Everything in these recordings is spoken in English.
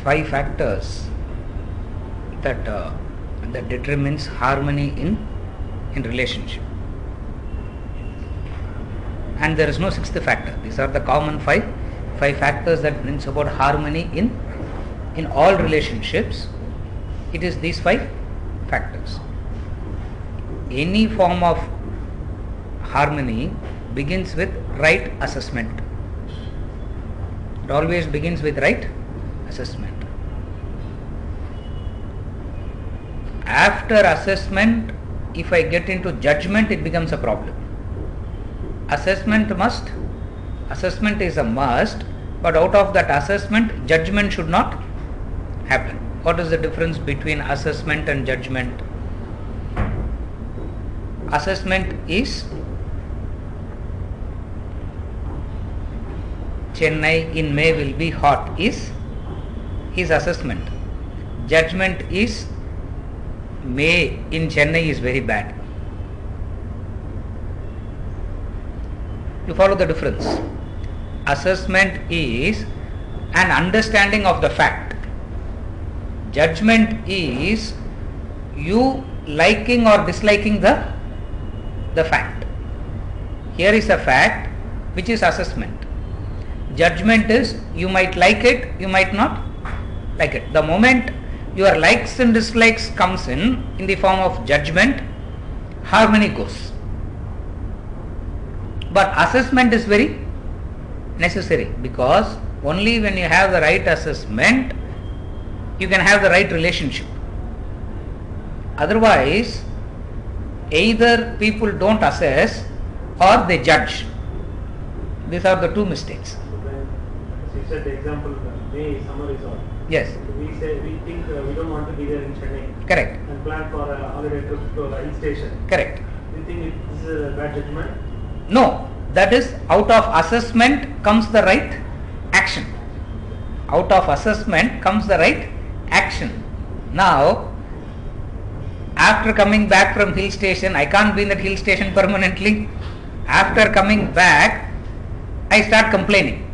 five factors that that determines harmony in relationship, and there is no sixth factor. These are the common five factors that brings about harmony in all relationships. It is these five factors. Any form of harmony begins with right assessment. It always begins with right assessment. After assessment, if I get into judgment, it becomes a problem. Assessment is a must, but out of that assessment, judgment should not happen. What is the difference between assessment and judgment? Assessment is Chennai in May will be hot is his assessment. Judgment is May in Chennai is very bad. You follow the difference? Assessment is an understanding of the fact. Judgment is you liking or disliking the fact. Here is a fact which is assessment. Judgment is you might like it, you might not like it. The moment your likes and dislikes comes in the form of judgment, harmony goes. But assessment is very necessary, because only when you have the right assessment, you can have the right relationship. Otherwise, either people don't assess or they judge. These are the two mistakes. So you said the example, May, summer is on. Yes. We think we don't want to be there in Chennai. Correct. And plan for a holiday trip to a hill station. Correct. Do you think this is a bad judgment? No, that is out of assessment comes the right action. Out of assessment comes the right action. Now, after coming back from hill station, I can't be in that hill station permanently. After coming back, I start complaining.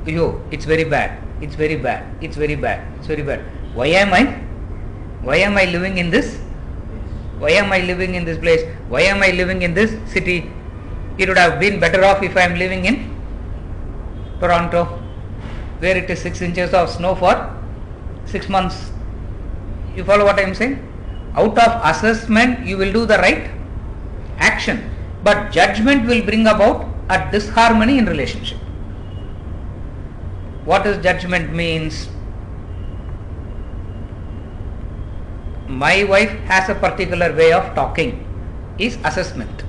Yo, it's very bad. It's very bad. It's very bad. It's very bad. Why am I living in this? Why am I living in this place? Why am I living in this city? It would have been better off if I am living in Toronto, where it is 6 inches of snow for 6 months. You follow what I am saying? Out of assessment, you will do the right action, but judgment will bring about a disharmony in relationship. What does judgment means? My wife has a particular way of talking is assessment.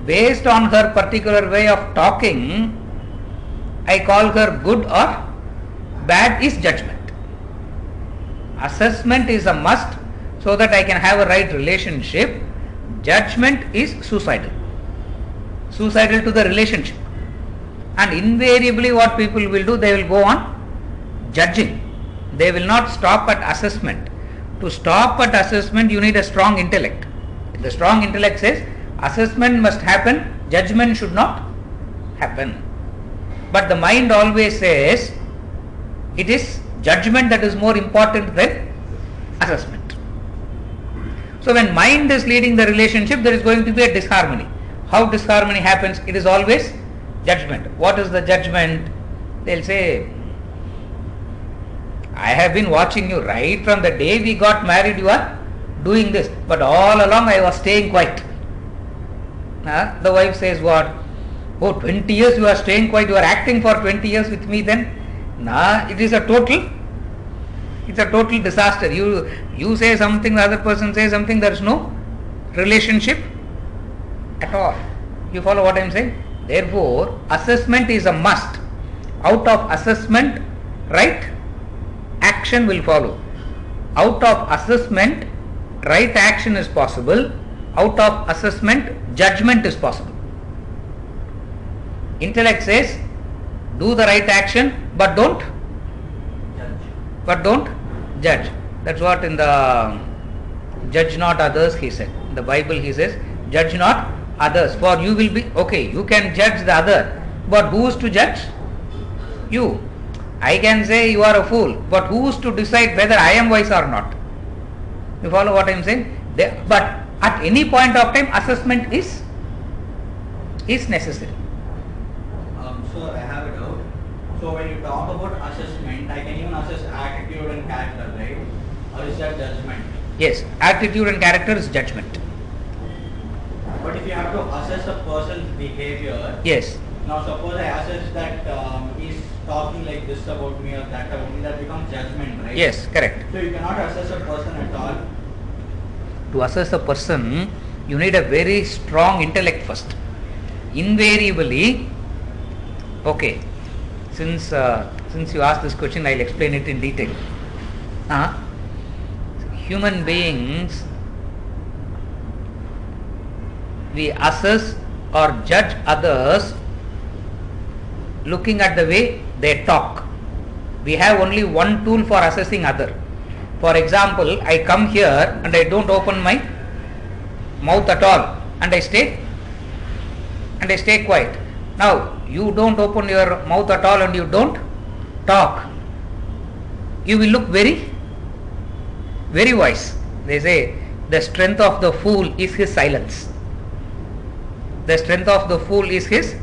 Based on her particular way of talking, I call her good or bad is judgment. Assessment is a must so that I can have a right relationship. Judgment is suicidal. Suicidal to the relationship. And invariably what people will do, they will go on judging. They will not stop at assessment. To stop at assessment, you need a strong intellect. The strong intellect says assessment must happen, judgment should not happen. But the mind always says it is judgment that is more important than assessment. So when mind is leading the relationship, there is going to be a disharmony. How disharmony happens? It is always judgment. What is the judgment? They'll say, I have been watching you right from the day we got married, you are doing this, but all along I was staying quiet. The wife says what? Oh, 20 years you are staying quiet, you are acting for 20 years with me then? It is a total disaster. You say something, the other person says something, there is no relationship at all. You follow what I am saying? Therefore, assessment is a must. Out of assessment, right action will follow. Out of assessment, right action is possible. Out of assessment, judgment is possible. Intellect says, do the right action, but don't judge. That's what in the judge not others he said. In the Bible he says, judge not others, for you will be, okay, you can judge the other, but who is to judge? You. I can say you are a fool, but who is to decide whether I am wise or not? You follow what I am saying? But at any point of time, assessment is necessary. Sir, I have a doubt. So when you talk about assessment, I can even assess attitude and character, right? Or is that judgment? Yes, attitude and character is judgment. But if you have to assess a person's behavior, Yes. now suppose I assess that he's talking like this about me or that about me, that becomes judgment, right? Yes, correct. So you cannot assess a person at all. To assess a person, you need a very strong intellect first. Invariably, okay, since you asked this question, I'll explain it in detail. Human beings, we assess or judge others looking at the way they talk. We have only one tool for assessing other. For example, I come here and I don't open my mouth at all, and I stay quiet. Now you don't open your mouth at all and you don't talk. You will look very, very wise. They say the strength of the fool is his silence. The strength of the fool is his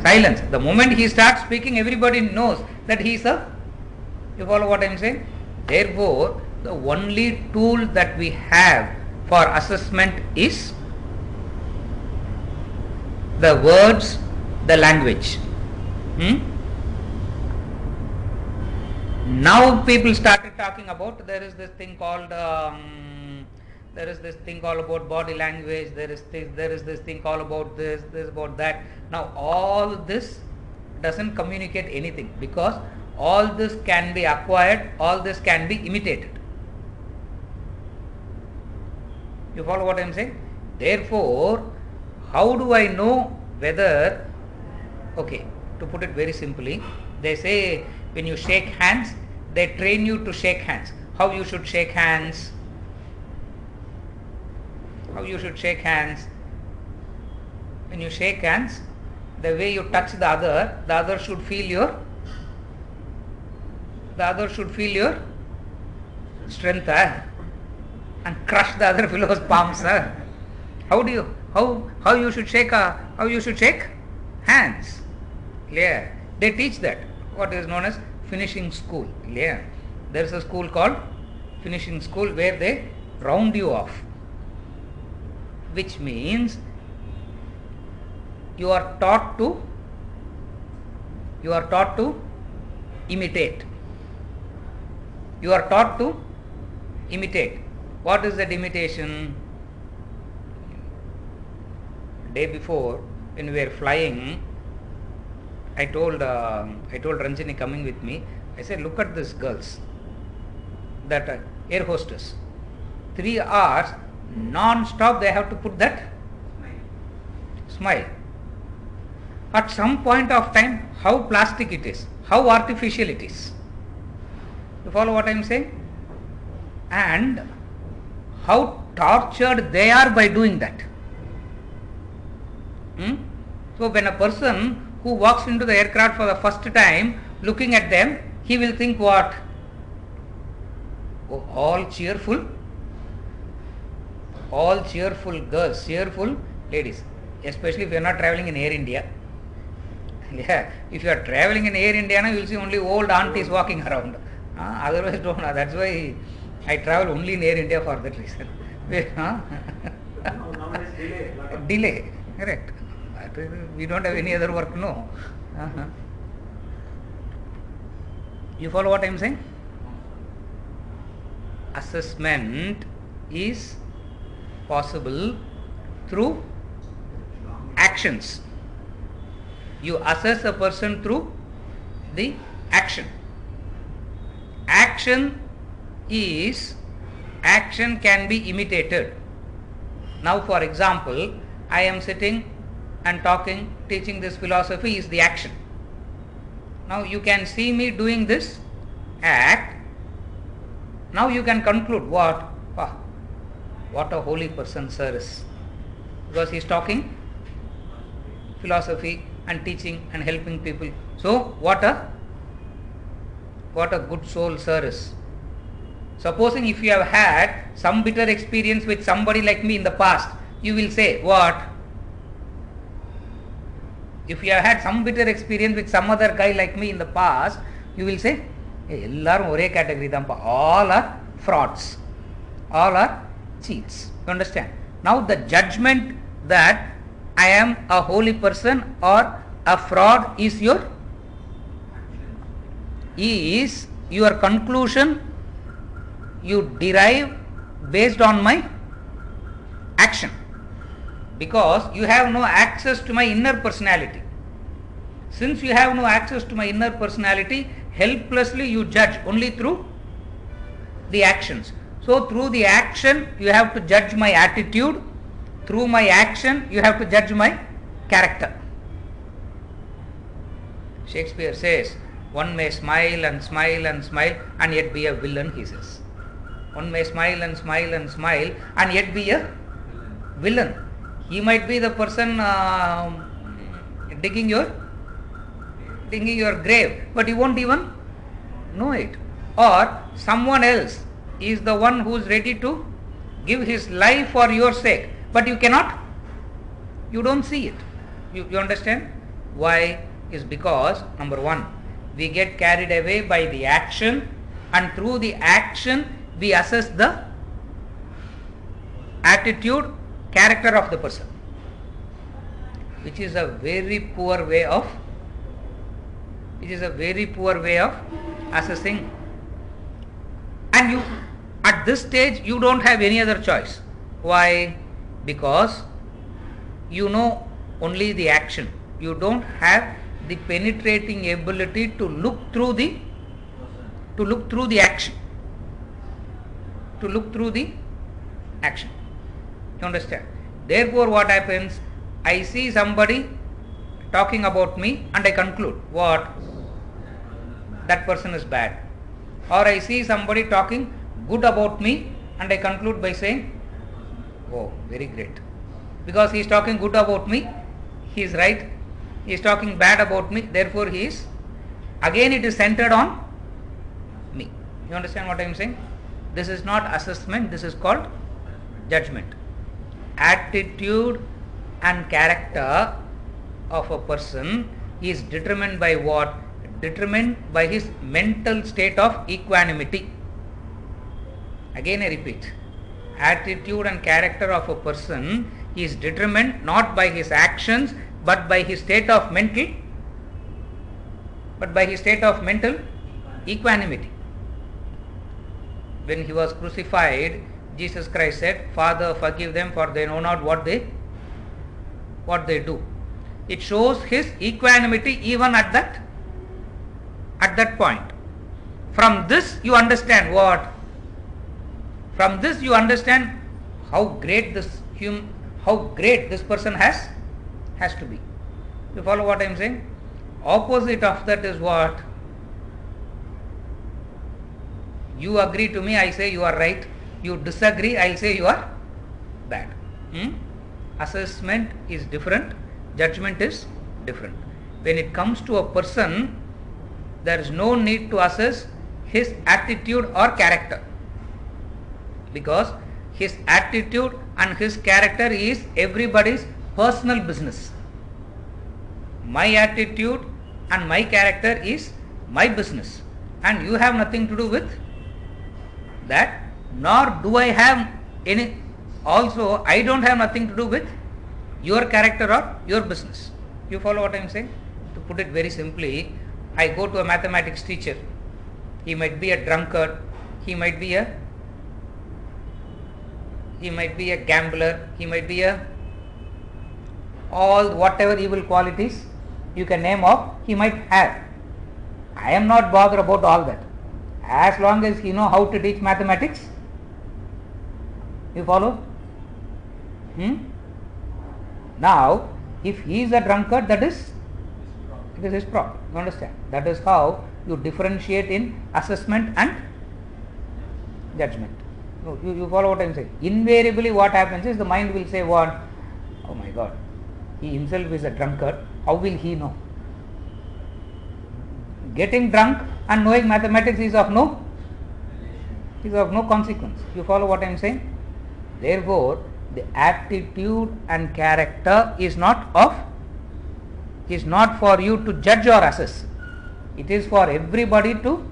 silence. The moment he starts speaking, everybody knows that he is a. You follow what I am saying? Therefore, the only tool that we have for assessment is the words, the language. Now people started talking about there is this thing called about body language. There is this thing called about this about that. Now all this doesn't communicate anything, because all this can be acquired, all this can be imitated. You follow what I am saying? Therefore, how do I know whether, okay, to put it very simply, they say when you shake hands, they train you to shake hands. How you should shake hands? How you should shake hands? When you shake hands, the way you touch the other should feel your strength, and crush the other fellow's palms. How you should shake hands? Clear? They teach that. What is known as finishing school. Clear? There is a school called finishing school where they round you off, which means you are taught to imitate. You are taught to imitate. What is that imitation? Day before, when we were flying, I told Ranjini coming with me, I said, look at these girls, that air hostess, 3 hours non-stop they have to put that smile. At some point of time, how plastic it is, how artificial it is. You follow what I am saying? And how tortured they are by doing that. So when a person who walks into the aircraft for the first time, looking at them, he will think what? Oh, all cheerful girls, cheerful ladies. Especially if you are not travelling in Air India. Yeah, if you are travelling in Air India, you will see only old aunties walking around. Otherwise, don't. That's why I travel only in Air India for that reason. Nowadays Delay, correct. We don't have any other work, no. You follow what I am saying? Assessment is possible through actions. You assess a person through the action. Action can be imitated. Now, for example, I am sitting and talking, teaching this philosophy is the action. Now you can see me doing this act. Now you can conclude what? What a holy person sir is. Because he is talking philosophy and teaching and helping people. So what a what a good soul sir is. Supposing if you have had some bitter experience with somebody like me in the past, you will say what? If you have had some bitter experience with some other guy like me in the past, you will say, எல்லாரும் ஒரே category தான்ப்பா. All are frauds. All are cheats. You understand? Now the judgment that I am a holy person or a fraud is your conclusion you derive based on my action, because you have no access to my inner personality. Since you have no access to my inner personality, helplessly you judge only through the actions. So through the action you have to judge my attitude, through my action you have to judge my character. Shakespeare says, one may smile and smile and smile and yet be a villain, he says. One may smile and smile and smile and yet be a villain. He might be the person digging your grave, but you won't even know it. Or someone else is the one who is ready to give his life for your sake, but you don't see it. You understand? Why? Is because, number one, we get carried away by the action, and through the action we assess the attitude, character of the person, which is a very poor way of assessing. And you, at this stage, you don't have any other choice. Why? Because you know only the action. You don't have the penetrating ability to look through the action. You understand? Therefore, what happens? I see somebody talking about me and I conclude, what? That person is bad. Or I see somebody talking good about me and I conclude by saying, oh, very great. Because he is talking good about me, he is right. He is talking bad about me, therefore he is, again it is centered on me. You understand what I am saying? This is not assessment, this is called judgment. Attitude and character of a person is determined by what? Determined by his mental state of equanimity. Again I repeat, attitude and character of a person is determined not by his actions, but by his state of mental equanimity. When he was crucified, Jesus Christ said, Father, forgive them, for they know not what they do. It shows his equanimity even at that point. From this you understand what? From this you understand how great this person has to be. You follow what I am saying? Opposite of that is what? You agree to me, I say you are right. You disagree, I will say you are bad. Assessment is different, judgment is different. When it comes to a person, there is no need to assess his attitude or character, because his attitude and his character is everybody's personal business. My attitude and my character is my business, and you have nothing to do with that, nor do I have any. Also, I don't have nothing to do with your character or your business. You follow what I am saying? To put it very simply, I go to a mathematics teacher. He might be a drunkard, he might be a gambler, he might be all whatever evil qualities you can name of, he might have. I am not bothered about all that, as long as he know how to teach mathematics. You follow? Now, if he is a drunkard, that is, it is his problem. You understand? That is how you differentiate in assessment and judgment. You follow what I am saying? Invariably what happens is the mind will say what? Oh my God, he himself is a drunkard, how will he know? Getting drunk and knowing mathematics is of no consequence. You follow what I am saying? Therefore, the attitude and character is not for you to judge or assess. It is for everybody to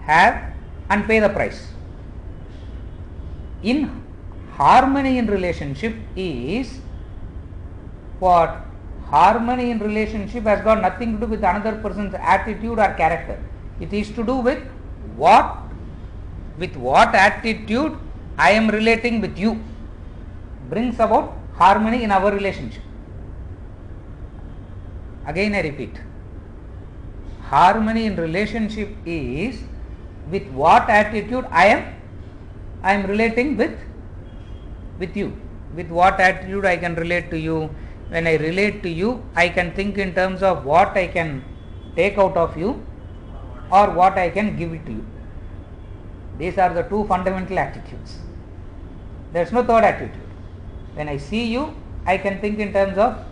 have and pay the price. In harmony in relationship is what? Harmony in relationship has got nothing to do with another person's attitude or character. It is to do with what attitude I am relating with you brings about harmony in our relationship. Again I repeat, harmony in relationship is with what attitude I am relating with you. With what attitude I can relate to you. When I relate to you, I can think in terms of what I can take out of you or what I can give it to you. These are the two fundamental attitudes. There is no third attitude. When I see you, I can think in terms of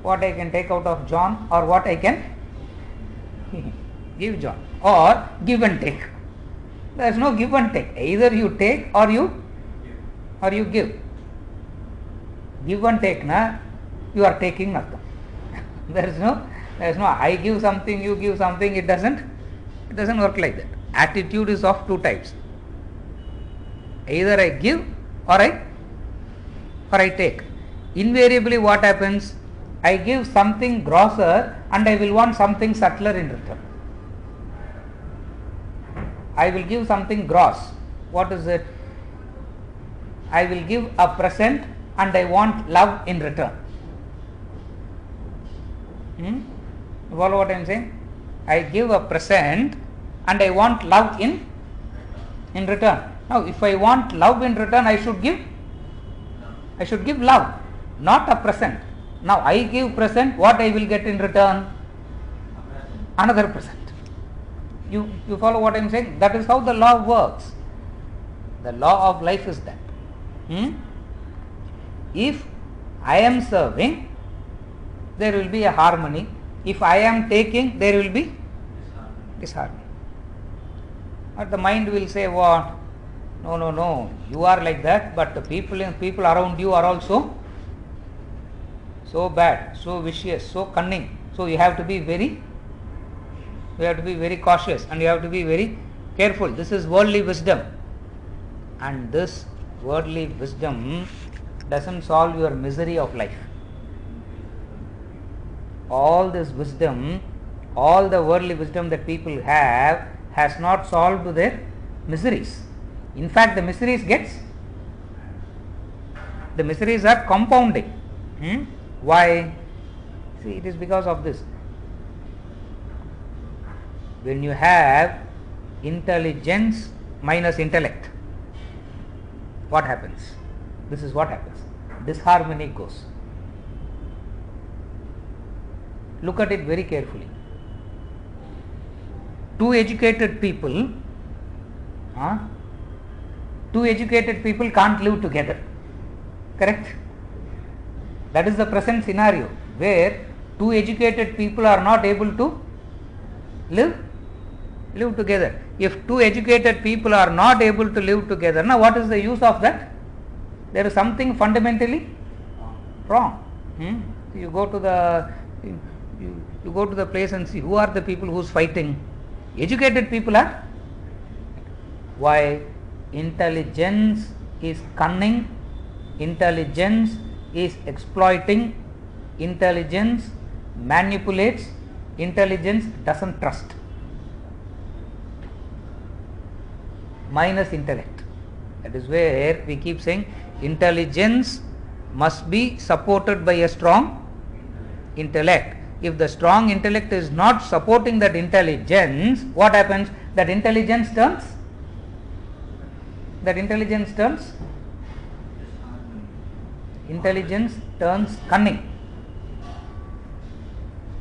what I can take out of John or what I can give John, or give and take. There is no give and take. Either you take or you give. Give and take, na, you are taking nothing. There is no I give something, you give something. It doesn't work like that. Attitude is of two types. Either I give or I take. Invariably what happens? I give something grosser and I will want something subtler in return. I will give something gross. What is it? I will give a present and I want love in return. You follow what I am saying? I give a present and I want love in return. Now if I want love in return, I should give love, not a present. Now I give present, what I will get in return? Another present. You follow what I am saying? That is how the law works. The law of life is that. If I am serving, there will be a harmony. If I am taking, there will be disharmony. But the mind will say what? No, you are like that, but the people around you are also so bad, so vicious, so cunning. So you have to be very cautious and you have to be very careful. This is worldly wisdom, and this worldly wisdom doesn't solve your misery of life. All this wisdom, all the worldly wisdom that people have has not solved their miseries. In fact, the miseries are compounding. Why? See, it is because of this. When you have intelligence minus intellect, what happens? This is what happens. Disharmony goes. Look at it very carefully. Two educated people can't live together. Correct? That is the present scenario where two educated people are not able to live together. If two educated people are not able to live together, now what is the use of that? There is something fundamentally wrong. You go to the place and see who are the people who is fighting. Educated people are. Why? Intelligence is cunning, intelligence is exploiting, intelligence manipulates, intelligence doesn't trust. Minus intellect. That is where we keep saying intelligence must be supported by a strong intellect. If the strong intellect is not supporting that intelligence, what happens? That intelligence turns cunning.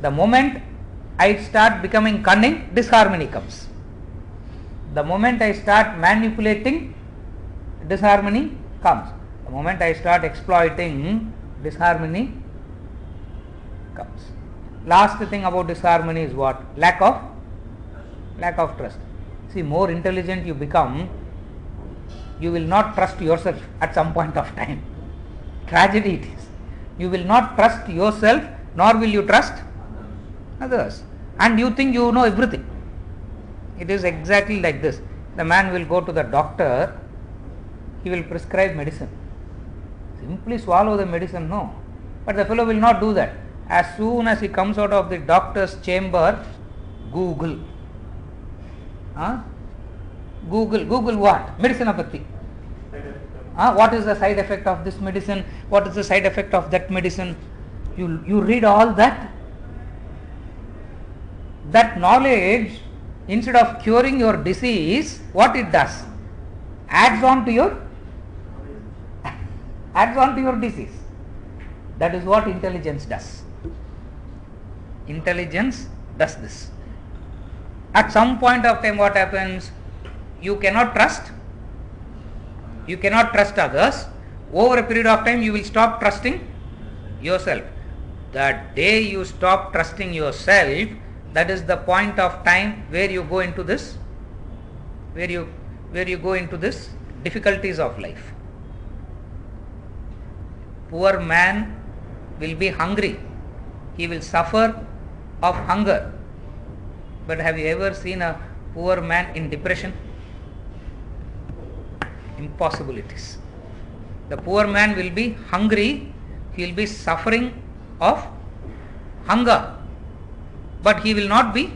The moment I start becoming cunning, disharmony comes. The moment I start manipulating, disharmony comes. The moment I start exploiting, disharmony comes. Last thing about disharmony is what? Lack of Lack of trust. See, more intelligent you become, you will not trust yourself at some point of time. Tragedy it is. You will not trust yourself, nor will you trust others. And you think you know everything. It is exactly like this. The man will go to the doctor, he will prescribe medicine. Simply swallow the medicine, no. But the fellow will not do that. As soon as he comes out of the doctor's chamber, Google. Google what? Medicinopathy. What is the side effect of this medicine? What is the side effect of that medicine? You read all that. That knowledge, instead of curing your disease, what it does? Adds on to your disease. That is what intelligence does. Intelligence does this. At some point of time, what happens? You cannot trust others. Over a period of time, you will stop trusting yourself. The day you stop trusting yourself, that is the point of time where you go into this, difficulties of life. Poor man will be hungry. He will suffer of hunger. But have you ever seen a poor man in depression? Impossible it is. The poor man will be hungry, he will be suffering of hunger, but he will not be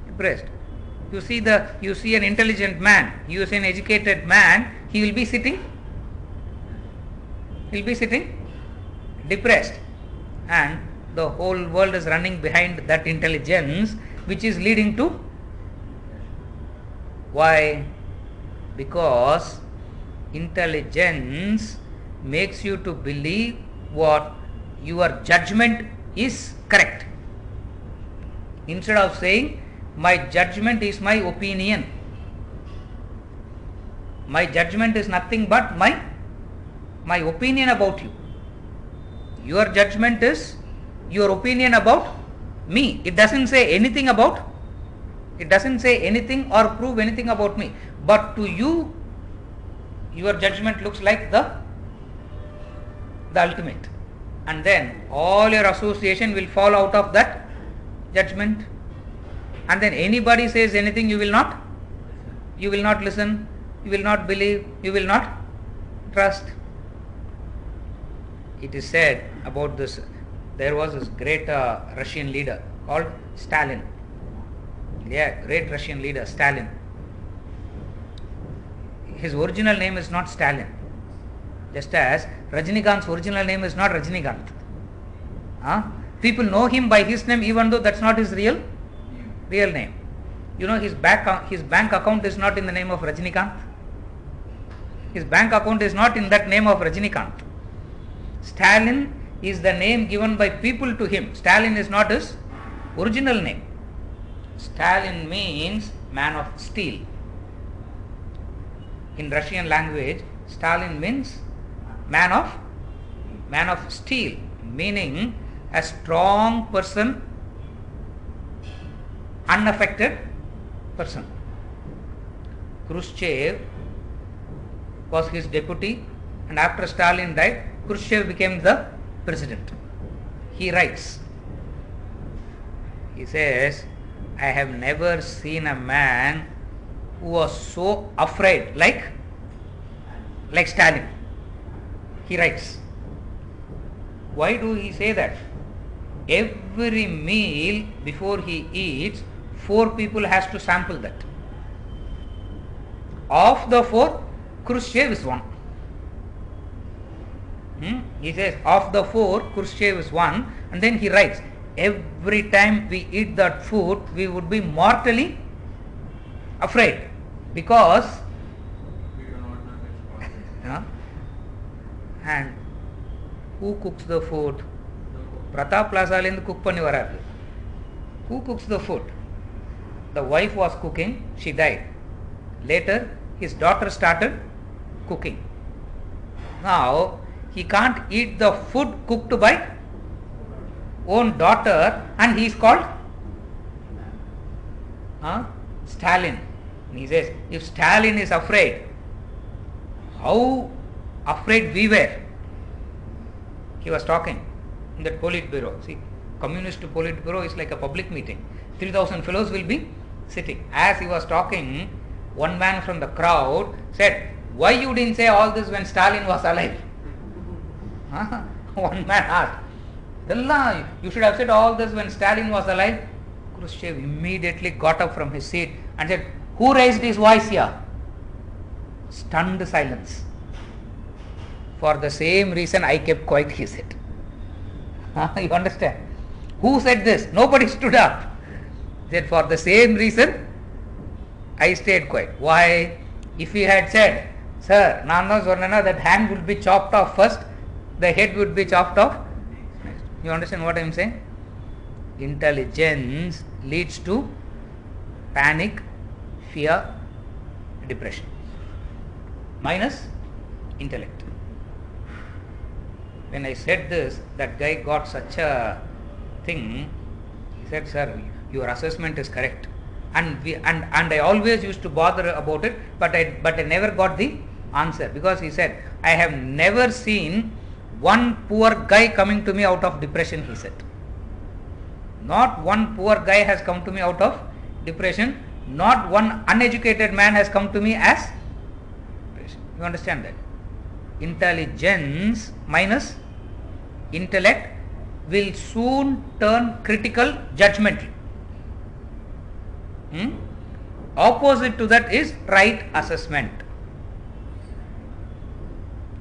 depressed. You see an intelligent man, you see an educated man, he will be sitting depressed, and the whole world is running behind that intelligence, which is leading to why? Because intelligence makes you to believe what your judgment is correct. Instead of saying, my judgment is my opinion. My judgment is nothing but my opinion about you. Your judgment is your opinion about me. It doesn't say anything or prove anything about me. But to you, your judgment looks like the ultimate. And then all your association will fall out of that judgment. And then anybody says anything, you will not listen, you will not believe, you will not trust. It is said about this, there was this great Russian leader called Stalin. Yeah, great Russian leader, Stalin. His original name is not Stalin. Just as Rajinikanth's original name is not Rajinikanth. People know him by his name even though that's not his real name. You know, his bank account is not in the name of Rajinikanth. His bank account is not in that name of Rajinikanth. Stalin is the name given by people to him. Stalin is not his original name. Stalin means man of steel. In Russian language, Stalin means man of steel, meaning a strong person, unaffected person. Khrushchev was his deputy, and after Stalin died, Khrushchev became the president. He writes, he says, I have never seen a man who was so afraid like Stalin. He writes. Why do he say that? Every meal before he eats, 4 people has to sample that. Of the 4, Khrushchev is one. He says, of the 4, Khrushchev is one, and then he writes, every time we eat that food, we would be mortally afraid because We do not know which part. and who cooks the food? Pratap Plaza lindu cook panni varadhu. Who cooks the food? The wife was cooking, she died. Later, his daughter started cooking. Now, he can't eat the food cooked by own daughter, and he is called Stalin. And he says, if Stalin is afraid, how afraid we were. He was talking in that Politburo. See, communist Politburo is like a public meeting. 3,000 fellows will be sitting. As he was talking, one man from the crowd said, why you didn't say all this when Stalin was alive? One man asked, Dalla, you should have said all this when Stalin was alive. Khrushchev immediately got up from his seat and said, who raised his voice here? Stunned silence. For the same reason I kept quiet, he said. You understand? Who said this? Nobody stood up. He said, for the same reason I stayed quiet. Why? If he had said, sir, Nanda Swarnana, that hand would be chopped off first, the head would be chopped off. You understand what I am saying? Intelligence leads to panic, fear, depression. Minus intellect. When I said this, that guy got such a thing. He said, sir, your assessment is correct. And I always used to bother about it, but I never got the answer, because he said, I have never seen one poor guy coming to me out of depression, he said. Not one poor guy has come to me out of depression. Not one uneducated man has come to me as depression. You understand that? Intelligence minus intellect will soon turn critical, judgmental. Opposite to that is right assessment.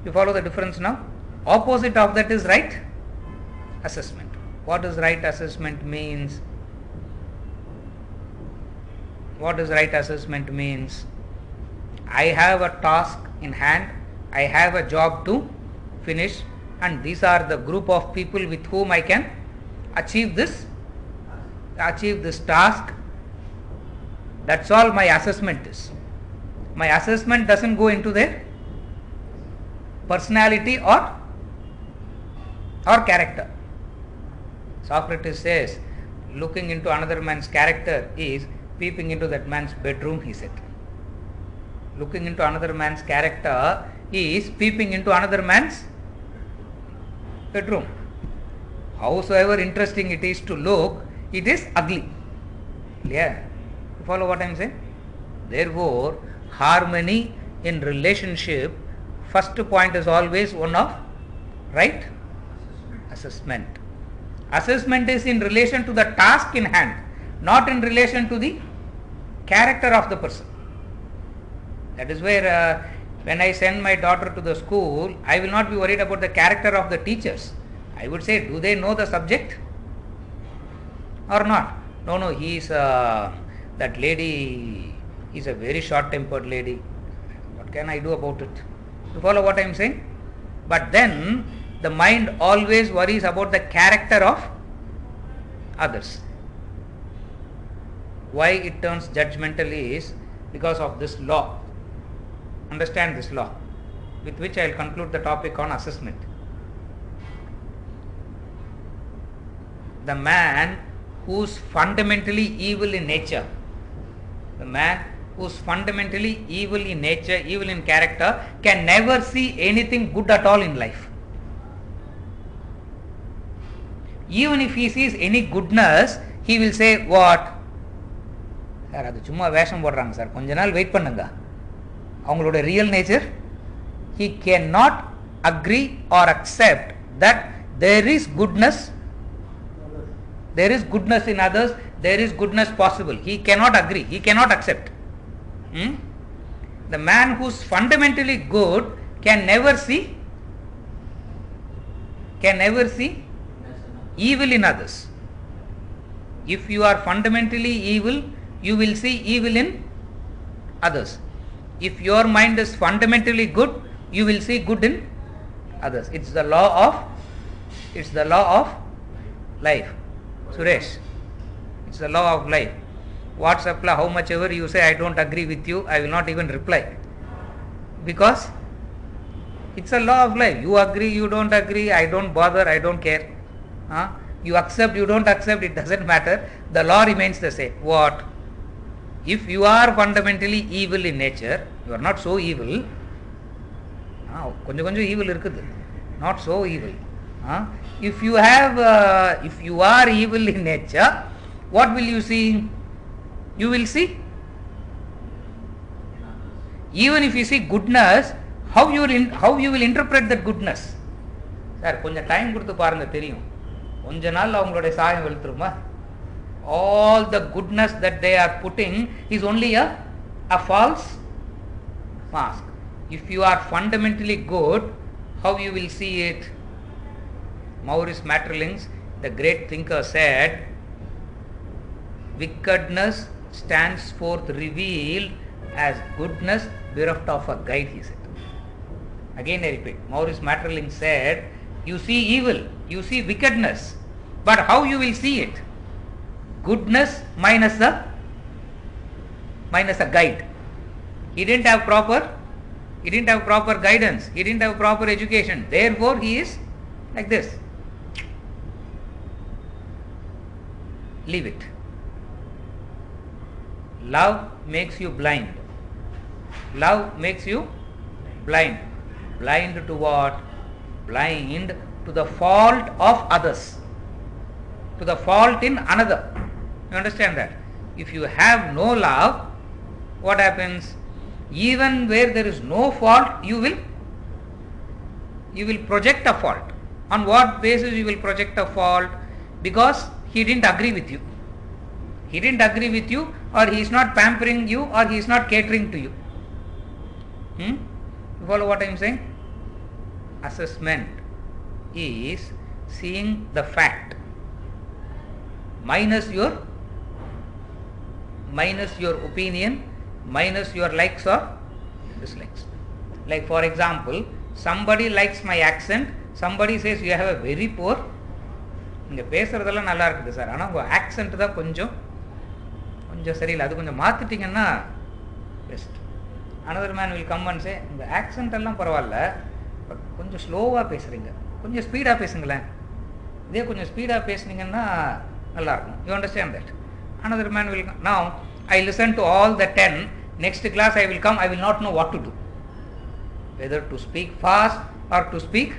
You follow the difference now? Opposite of that is right assessment. What does right assessment means? What does right assessment means? I have a task in hand, I have a job to finish, and these are the group of people with whom I can achieve this task. That's all my assessment is. My assessment doesn't go into their personality or character. Socrates says, looking into another man's character is peeping into that man's bedroom, he said. Looking into another man's character is peeping into another man's bedroom. Howsoever interesting it is to look, it is ugly. Yeah. You follow what I am saying? Therefore, harmony in relationship, first point is always one of right assessment. Assessment is in relation to the task in hand, not in relation to the character of the person. That is where when I send my daughter to the school, I will not be worried about the character of the teachers. I would say, do they know the subject or not? No, he is that lady is a very short-tempered lady. What can I do about it? You follow what I am saying? But then the mind always worries about the character of others. Why it turns judgmental is because of this law. Understand this law, with which I will conclude the topic on assessment. The man who is fundamentally evil in nature, evil in character, can never see anything good at all in life. Even if he sees any goodness, he will say, what? Sir, அது சும்மா வேஷம் போடுறாங்க sir, கொஞ்ச நாள் wait பண்ணுங்க. அவங்களோட real nature, he cannot agree or accept that there is goodness in others, there is goodness possible. He cannot agree, he cannot accept. The man who is fundamentally good can never see evil in others. If you are fundamentally evil, you will see evil in others. If your mind is fundamentally good, you will see good in others. It's the law of life. Suresh, it's the law of life. WhatsApp, how much ever you say I don't agree with you, I will not even reply. Because it's a law of life. You agree, you don't agree, I don't bother, I don't care. You accept, you don't accept, it doesn't matter. The law remains the same. What? If you are fundamentally evil in nature, you are not so evil. கொஞ்சம் evil இருக்குது, not so evil. If you are evil in nature, what will you see? You will see, even if you see goodness, how you will interpret that goodness. Sir கொஞ்சம் time கொடுத்து பாருங்க, தெரியும். கொஞ்ச நாள் அவங்களுடைய சாயம் வெளுத்துருமா? All the goodness that they are putting is only a false mask. If you are fundamentally good, how you will see it? Maurice Maeterlinck, the great thinker, said, wickedness stands forth revealed as goodness bereft of a guide, he said. Again I repeat, Maurice Maeterlinck said, you see evil, you see wickedness, but how you will see it? Goodness minus a guide. He didn't have proper guidance, he didn't have proper education, therefore he is like this. Leave it. Love makes you blind. Love makes you blind. Blind to what? Blind to the fault of others, to the fault in another. You understand that? If you have no love, what happens? Even where there is no fault, you will project a fault. On what basis you will project a fault? Because he didn't agree with you. He didn't agree with you, or he is not pampering you, or he is not catering to you. You follow what I am saying? Assessment is seeing the fact minus your opinion, minus your likes or dislikes. Like for example, somebody likes my accent, somebody says you have a very poor, இங்கே பேசுகிறதெல்லாம் நல்லா இருக்குது sir, ஆனால் உங்கள் accent தான் கொஞ்சம் சரியில்லை, அது கொஞ்சம் மாற்றிட்டிங்கன்னா best. another man will come and say, உங்கள் ஆக்சென்ட் எல்லாம் பரவாயில்ல, பட் கொஞ்சம் ஸ்லோவாக பேசுகிறீங்க, கொஞ்சம் ஸ்பீடாக பேசுங்களேன், இதே கொஞ்சம் ஸ்பீடாக பேசுனீங்கன்னா நல்லாயிருக்கும். You understand that? another man will come. Now I listen to all the 10, next class I will come, I will not know what to do, whether to speak fast or to speak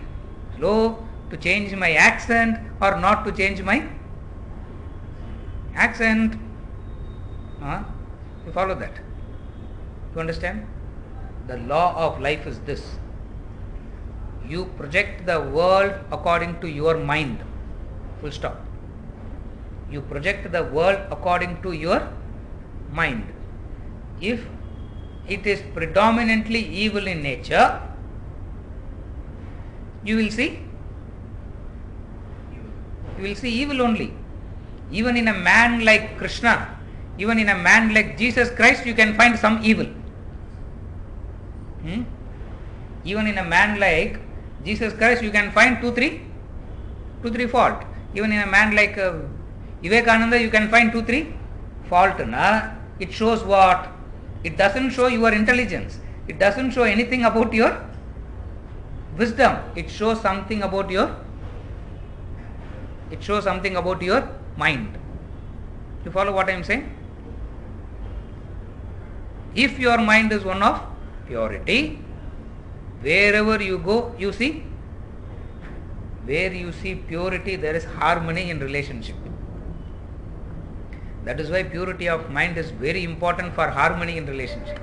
slow, to change my accent or not to change my accent. You follow that? You understand? The law of life is this: you project the world according to your mind, full stop. You project the world according to your mind. If it is predominantly evil in nature, you will see evil only. Even in a man like Krishna, even in a man like Jesus Christ, you can find some evil. Even in a man like Jesus Christ, you can find 2-3 fault. Even in a man like Vivekananda, you can find 2-3 fault. It shows what? It doesn't show your intelligence, it doesn't show anything about your wisdom, it shows something about your mind. You follow what I am saying? If your mind is one of purity, wherever you go, you see, where you see purity, there is harmony in relationship. That is why purity of mind is very important for harmony in relationship.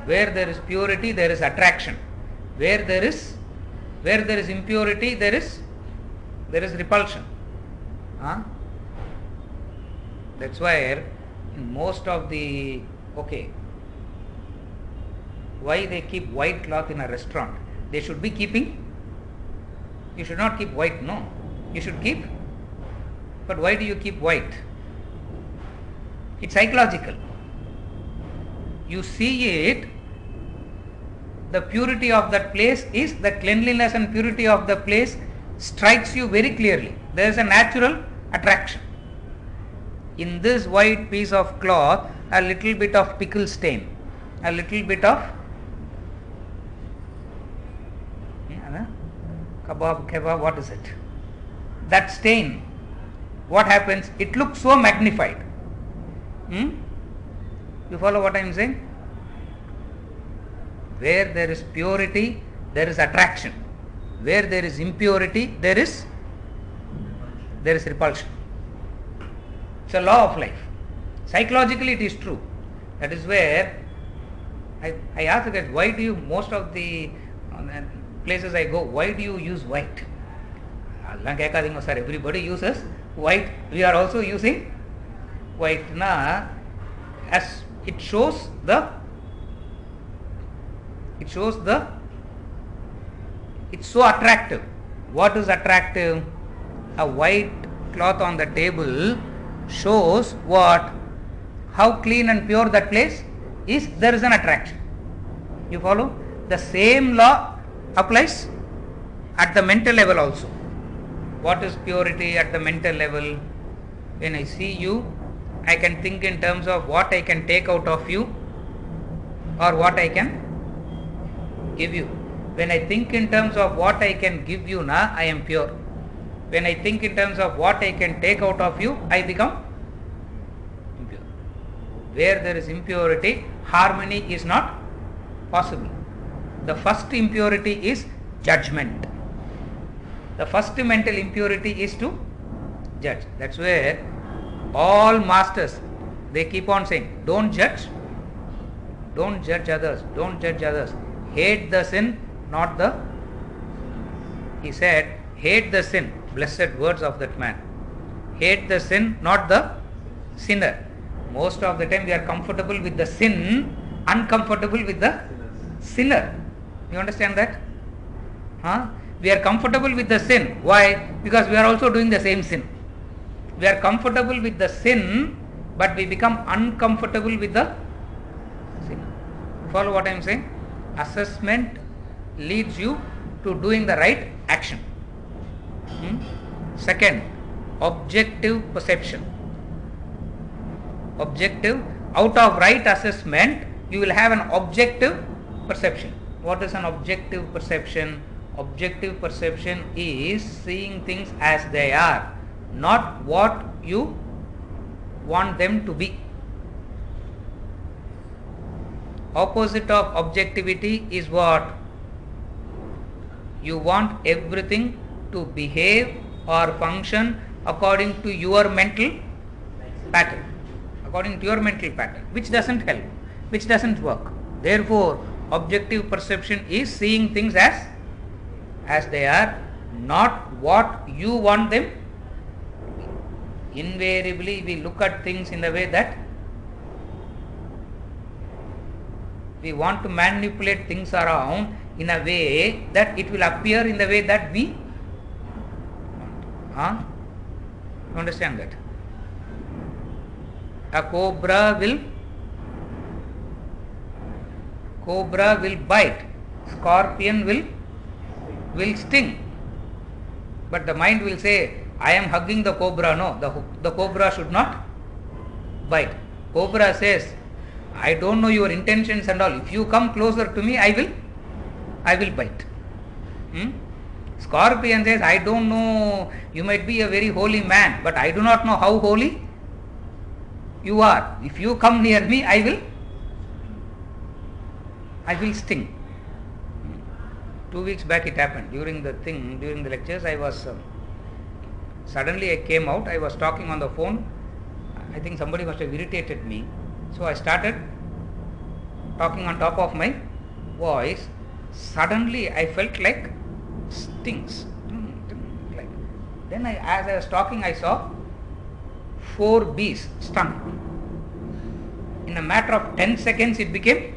Where there is purity, there is attraction. Where there is impurity, there is repulsion. That's why in most of the why they keep white cloth in a restaurant? They should be keeping. You should not keep white, no. You should keep. But why do you keep white? It's psychological. You see it. The purity of that place is, the cleanliness and purity of the place strikes you very clearly. There is a natural attraction. In this white piece of cloth, a little bit of pickle stain, a little bit of kebab, what is it? That stain, what happens? It looks so magnified. You follow what I am saying? Where there is purity, there is attraction. Where there is impurity, there is repulsion. It's a law of life. Psychologically it is true. That is where I ask the guys, why do you, most of the places I go, why do you use white? Sir, everybody uses white. We are also using white. As it shows it's so attractive. What is attractive? A white cloth on the table shows what? How clean and pure that place is. There is an attraction. You follow? The same law applies at the mental level also. What is purity at the mental level? When I see you, I can think in terms of what I can take out of you or what I can give you. When I think in terms of what I can give you, I am pure. When I think in terms of what I can take out of you, I become impure. Where there is impurity, harmony is not possible. The first impurity is judgment. The first mental impurity is to judge. That's where all masters, they keep on saying, don't judge others, don't judge others. Hate the sin, not the, he said, hate the sin, blessed words of that man. Hate the sin, not the sinner. Most of the time we are comfortable with the sin, uncomfortable with the sinner. You understand that? We are comfortable with the sin. Why? Because we are also doing the same sin. We are comfortable with the sin, but we become uncomfortable with the sin. Follow what I am saying? Assessment leads you to doing the right action. Second, objective perception. Objective, out of right assessment, you will have an objective perception. What is an objective perception? Objective perception is seeing things as they are, not what you want them to be. Opposite of objectivity is what? You want everything to behave or function according to your mental pattern. According to your mental pattern, which doesn't help, which doesn't work. Therefore, objective perception is seeing things as they are, not what you want them. Invariably, we look at things in the way that we want to manipulate things around in a way that it will appear in the way that we want. You understand that? A cobra will bite, scorpion will sting. But the mind will say, I am hugging the cobra. No, the cobra should not bite. Cobra says, I don't know your intentions and all. If you come closer to me, I will bite. Scorpion says, I don't know, you might be a very holy man, but I do not know how holy you are. If you come near me, I will sting. 2 weeks back it happened. During the lectures, I was suddenly I came out. I was talking on the phone. I think somebody must have irritated me. So I started talking on top of my voice. Suddenly I felt like stings. Like. Then as I was talking, I saw 4 bees stung. In a matter of 10 seconds, it became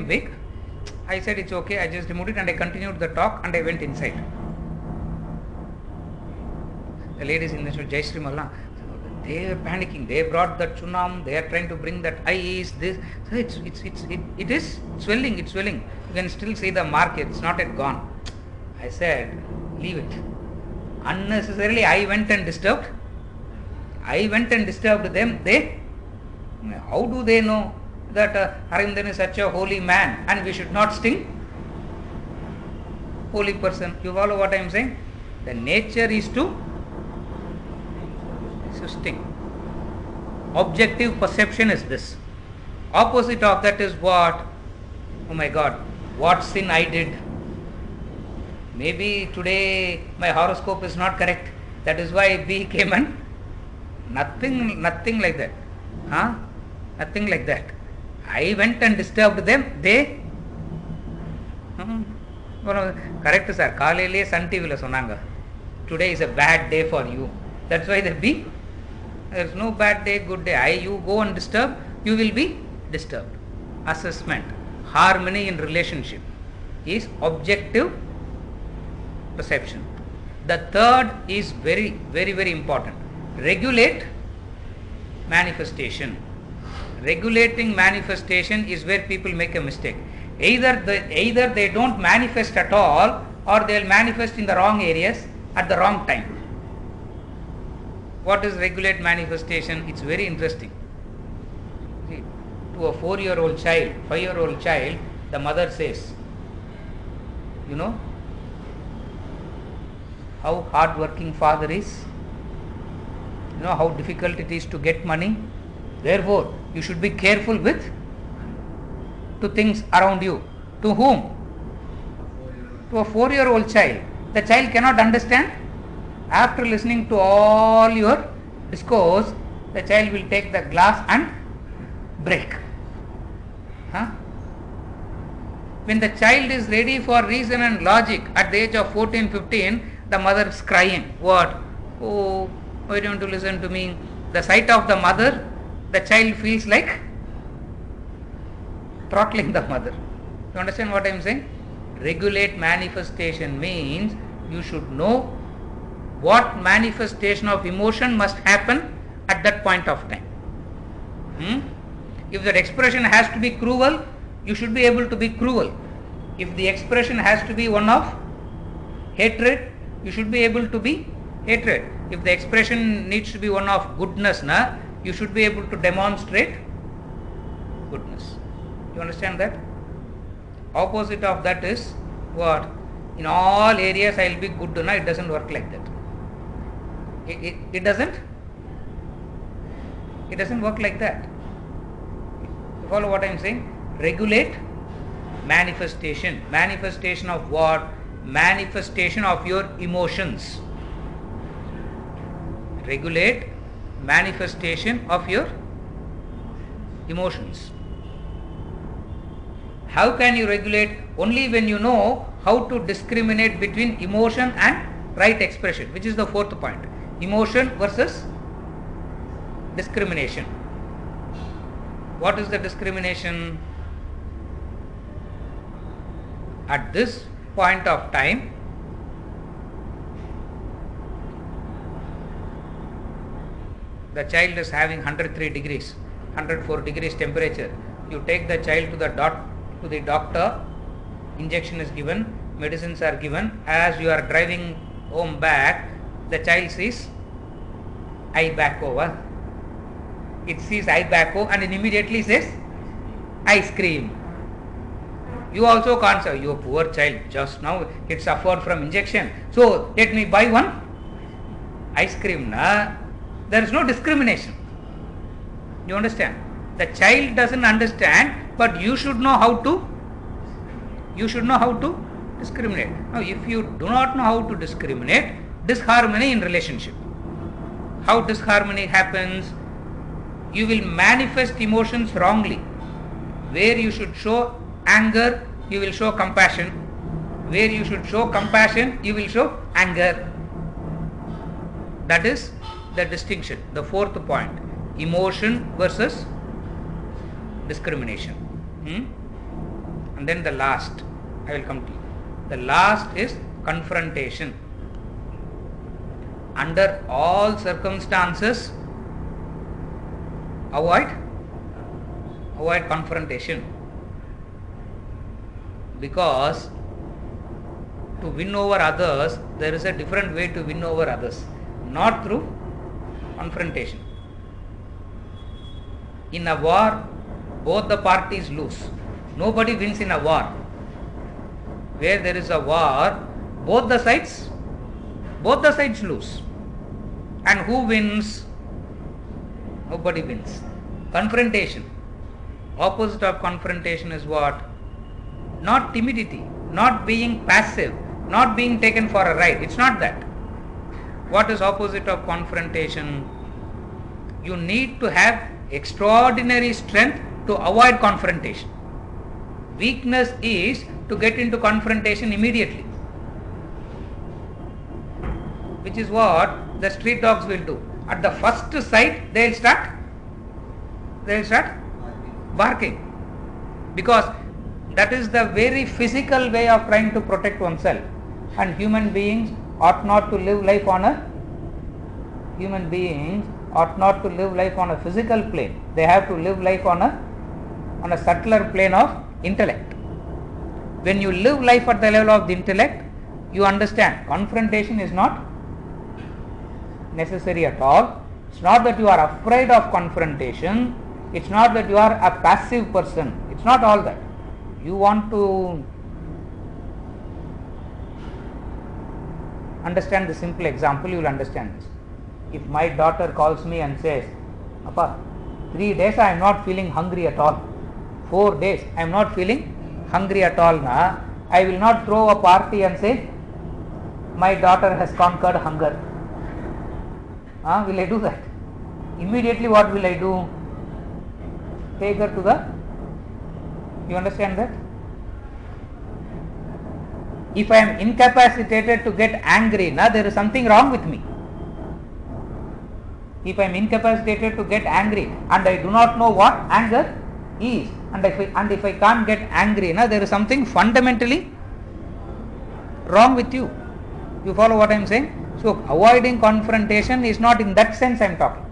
big. I said it's okay. I just removed it and I continued the talk and I went inside. The ladies in the show, Jai Shri Malla, they are panicking. They brought that chunam. They are trying to bring that ice. This, so it is swelling. It's swelling. You can still see the mark. It's not yet gone. I said, leave it. Unnecessarily, I went and disturbed them. How do they know that Harindan is such a holy man and we should not sting holy person? You follow what I am saying? The nature is to sting. Objective perception is this. Opposite of that is what? Oh my God, what sin I did. Maybe today my horoscope is not correct. That is why B came and nothing like that. Huh? Nothing like that. I went and disturbed them. They correct sir. காலையிலே Sun டிவில சொன்னாங்க. Today is a bad day for you. That's why there be. There is no bad day, good day. You go and disturb, you will be disturbed. Assessment, harmony in relationship is objective perception. The third is very, very, very important. Regulate manifestation. Regulating manifestation is where people make a mistake. Either they don't manifest at all, or they will manifest in the wrong areas at the wrong time. What is regulate manifestation? It's very interesting. See, to a 4-year-old child, 5-year-old child, the mother says, you know how hard-working father is, you know how difficult it is to get money. Therefore, you should be careful with to things around you. To whom? To a 4-year-old child. The child cannot understand. After listening to all your discourse, the child will take the glass and break. When the child is ready for reason and logic at the age of 14, 15, the mother is crying. What? Oh, why don't you listen to me? The sight of the mother, the child feels like throttling the mother. You understand what I am saying? Regulate manifestation means you should know what manifestation of emotion must happen at that point of time. If that expression has to be cruel, you should be able to be cruel. If the expression has to be one of hatred, you should be able to be hatred. If the expression needs to be one of goodness, you should be able to demonstrate goodness. You understand that? Opposite of that is what? In all areas I will be good. It doesn't work like that. It doesn't work like that. You follow what I am saying? Regulate manifestation. Manifestation of what? Manifestation of your emotions. Regulate manifestation of your emotions. How can you regulate? Only when you know how to discriminate between emotion and right expression, which is the fourth point. Emotion versus discrimination. What is the discrimination? At this point of time, the child is having 103 degrees, 104 degrees temperature. You take the child to the doctor, injection is given, medicines are given. As you are driving home back, the child sees eye back over. It sees eye back over and it immediately says ice cream. You also can't say, you poor child, just now it suffered from injection, so let me buy one ice cream. There is no discrimination. You understand? The child doesn't understand, but you should know how to discriminate. Now, if you do not know how to discriminate, disharmony in relationship. How disharmony happens? You will manifest emotions wrongly. Where you should show anger, you will show compassion. Where you should show compassion, you will show anger. That is the distinction. The fourth point. Emotion versus discrimination. And then the last, I will come to you. The last is confrontation. Under all circumstances, avoid confrontation, because to win over others, there is a different way to win over others, not through confrontation. In a war, both the parties lose. Nobody wins in a war. Where there is a war, both the sides lose. And who wins? Nobody wins. Confrontation. Opposite of confrontation is what? Not timidity, not being passive, not being taken for a ride. It's not that. What is opposite of confrontation? You need to have extraordinary strength to avoid confrontation. Weakness is to get into confrontation immediately, which is what the street dogs will do. At the first sight, they will start barking, because that is the very physical way of trying to protect oneself. And human beings ought not to live life on a physical plane. They have to live life on a subtler plane of intellect. When you live life at the level of the intellect, you understand confrontation is not necessary at all. It's not that you are afraid of confrontation. It's not that you are a passive person. It's not all that. You want to understand the simple example, you will understand this. If my daughter calls me and says, Appa, 3 days I am not feeling hungry at all, 4 days I am not feeling hungry at all, I will not throw a party and say, my daughter has conquered hunger. Will I do that? Immediately what will I do? Take her to the... You understand that? If I am incapacitated to get angry, there is something wrong with me. If I am incapacitated to get angry and I do not know what anger is, and if I can't get angry, there is something fundamentally wrong with you. You follow what I am saying? So avoiding confrontation is not in that sense I am talking.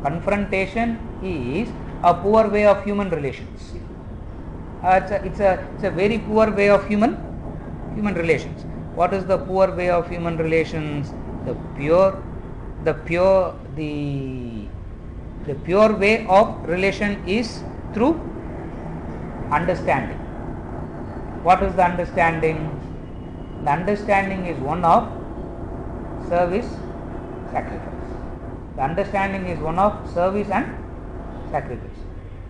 Confrontation is a poor way of human relations. It's a very poor way of human relations. What is the poor way of human relations? The pure way of relation is through understanding. What is the understanding? The understanding is one of service, sacrifice. The understanding is one of service and sacrifice.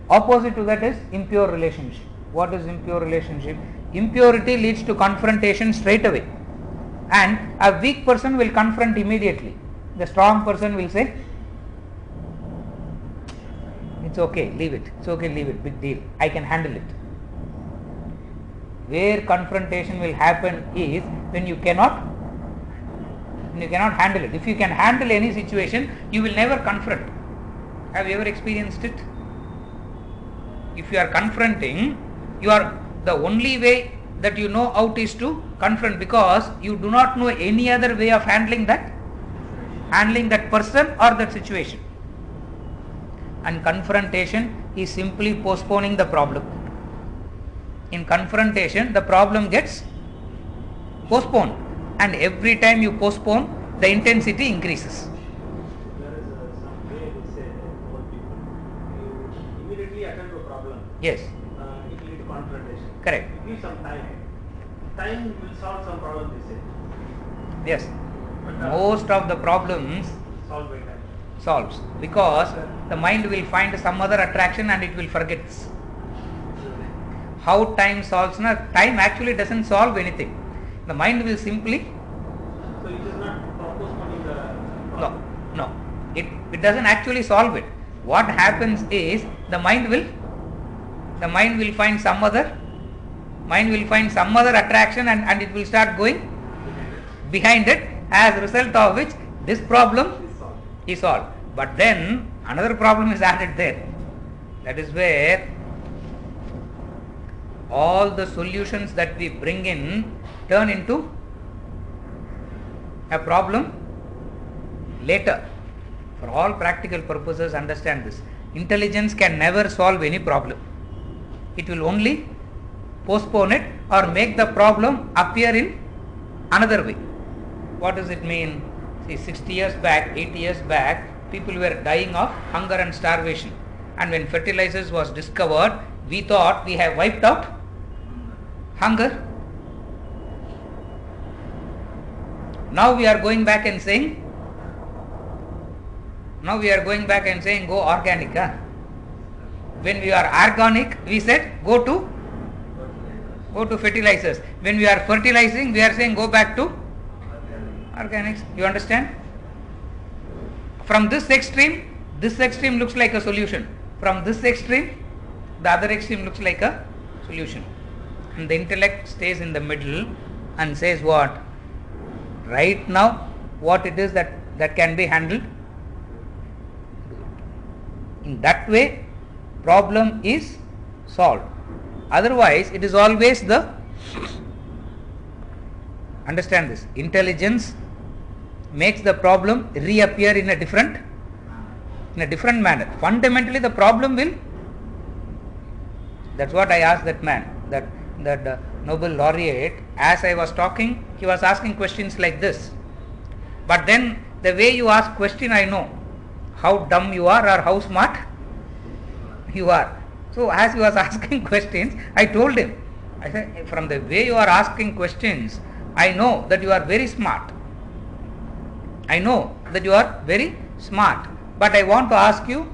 Opposite to that is impure relationship. What is impure relationship? Impurity leads to confrontation straight away, and a weak person will confront immediately. The strong person will say, it's okay, leave it, big deal, I can handle it. Where confrontation will happen is when you cannot handle it. If you can handle any situation, you will never confront. Have you ever experienced it? If you are confronting, the only way that you know out is to confront, because you do not know any other way of handling that person or that situation. And confrontation is simply postponing the problem. In confrontation, the problem gets postponed, and every time you postpone, the intensity increases. There is some way they say old people, you immediately attend to a problem. Yes, It will lead to confrontation. correct. Give some time. Time will solve some problem, they say. Yes, But most of the problems solved by time. solves, because the mind will find some other attraction and it will forget this. How time solves? Time actually doesn't solve anything. The mind will simply... So it is not postponing the problem. No. It doesn't actually solve it. What happens is the mind will find some other attraction, and it will start going behind it, as a result of which this problem is solved. But then another problem is added there. That is where all the solutions that we bring in turn into a problem later. For all practical purposes, understand this. Intelligence can never solve any problem. It will only postpone it or make the problem appear in another way. What does it mean? See, 60 years back, 80 years back, people were dying of hunger and starvation. And when fertilizers was discovered, we thought we have wiped out hunger. Now we are going back and saying Now we are going back and saying go organic. Huh? When we are organic, we said go to fertilizers. When we are fertilizing, we are saying go back to organics. You understand? From this extreme looks like a solution. From this extreme, the other extreme looks like a solution. And the intellect stays in the middle and says what? Right now, what it is that can be handled. In that way, problem is solved. Otherwise, it is always the, understand this, intelligence makes the problem reappear in a different manner. Fundamentally, the problem will, that's what I asked that man, that Nobel laureate. As I was talking, he was asking questions like this. But then, the way you ask question, I know how dumb you are or how smart you are. So as he was asking questions, I told him, I said, from the way you are asking questions, I know that you are very smart. I know that you are very smart. But I want to ask you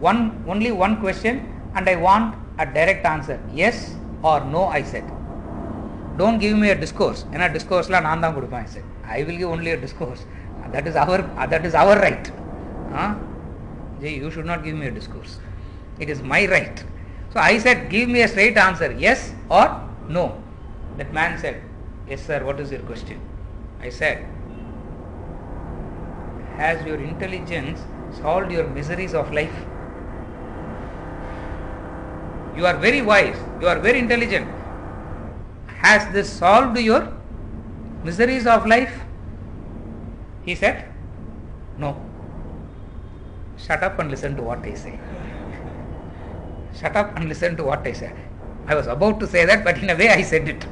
only one question, and I want a direct answer. Yes or no, I said. Don't give me a discourse. In a discourse la naan dhaan kudupan, I said. I will give only a discourse. That is our right. You should not give me a discourse. It is my right. So I said, give me a straight answer, yes or no. That man said, yes sir, what is your question? I said, has your intelligence solved your miseries of life? You are very wise, you are very intelligent. Has this solved your miseries of life? He said, no. Shut up and listen to what I say. Shut up and listen to what I said. I was about to say that, but in a way I said it.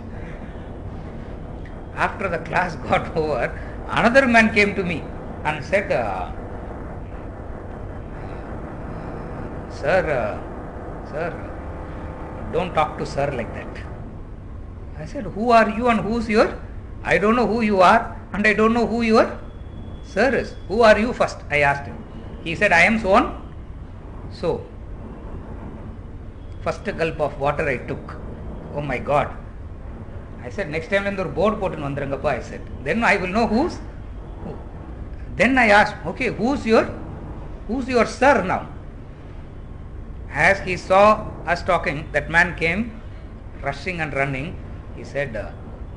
After the class got over, another man came to me and said, sir, don't talk to sir like that. I said, who are you and who's your? I don't know who you are and I don't know who your sir is. Who are you first? I asked him. He said, I am so on. So, first gulp of water I took. Oh my God. I said, next time when the board put in Vandrangappa, I said, then I will know who's who. Then I asked, okay, who's your sir now? As he saw us talking, that man came rushing and running. He said,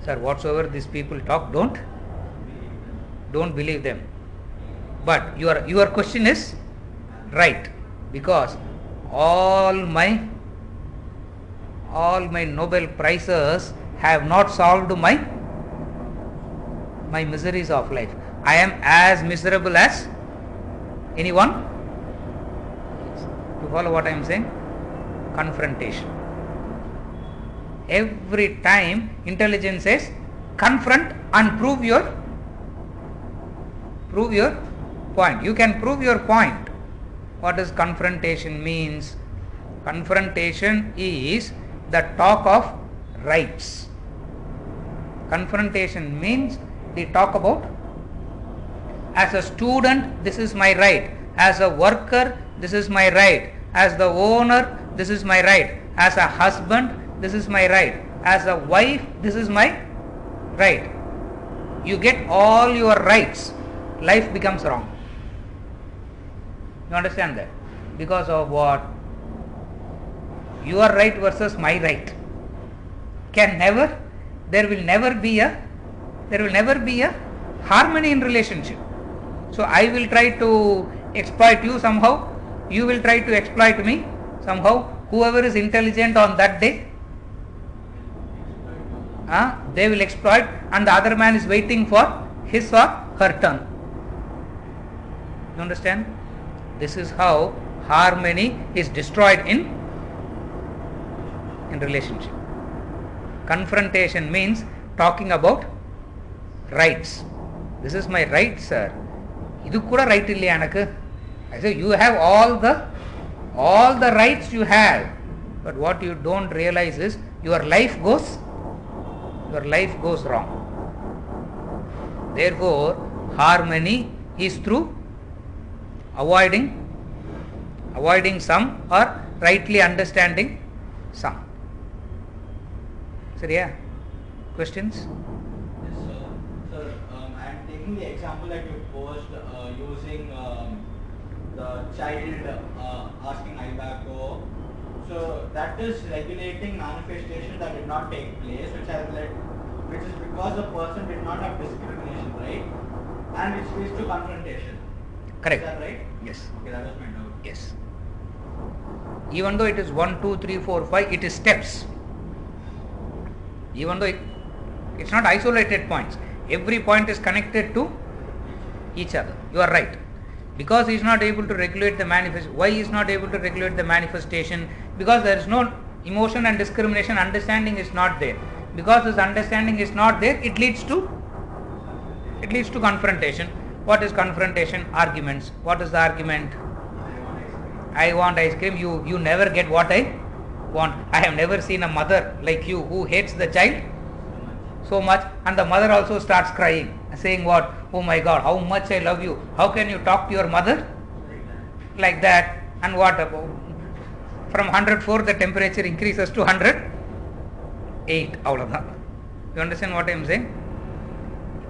sir, whatsoever these people talk, don't believe them. But your question is right, because all my Nobel prizes have not solved my miseries of life. I am as miserable as anyone. You follow what I am saying? Confrontation. Every time intelligence says, confront and prove your point. You can prove your point. What does confrontation means? Confrontation is the talk of rights. Confrontation means the talk about, as a student, this is my right. As a worker, this is my right. As the owner, this is my right. As a husband, this is my right. As a wife, this is my right. You get all your rights, life becomes wrong. You understand that? Because of what? Your right versus my right. There will never be a harmony in relationship. So I will try to exploit you somehow, you will try to exploit me somehow. Whoever is intelligent on that day, they will exploit, and the other man is waiting for his or her turn. You understand? This is how harmony is destroyed in relationship. Confrontation means talking about rights. This is my right, sir. Idu kuda right illaya enakku. I say, you have all the rights you have, but what you don't realize is your life goes wrong. Therefore, harmony is through avoiding some or rightly understanding some. Seriya? Questions? Yes, sir. Sir, I am taking the example that you posed using the child asking I back go. So that is regulating manifestation that did not take place, which is because the person did not have discrimination, right? And which leads to confrontation. Correct. Is that right? Yes. Okay, that was my doubt. Yes. Even though it is 1, 2, 3, 4, 5, it is steps. Even though it's not isolated points. Every point is connected to each other. You are right. Because he is not able to regulate the manifestation. Why he is not able to regulate the manifestation? Because there is no emotion and discrimination. Understanding is not there. Because this understanding is not there, it leads to confrontation. What is confrontation? Arguments. What is the argument? I want ice cream. You never get what I want. I have never seen a mother like you who hates the child so much, and the mother also starts crying, saying what? Oh my God, how much I love you. How can you talk to your mother like that? And what about from 104 the temperature increases to 108. You understand what I am saying?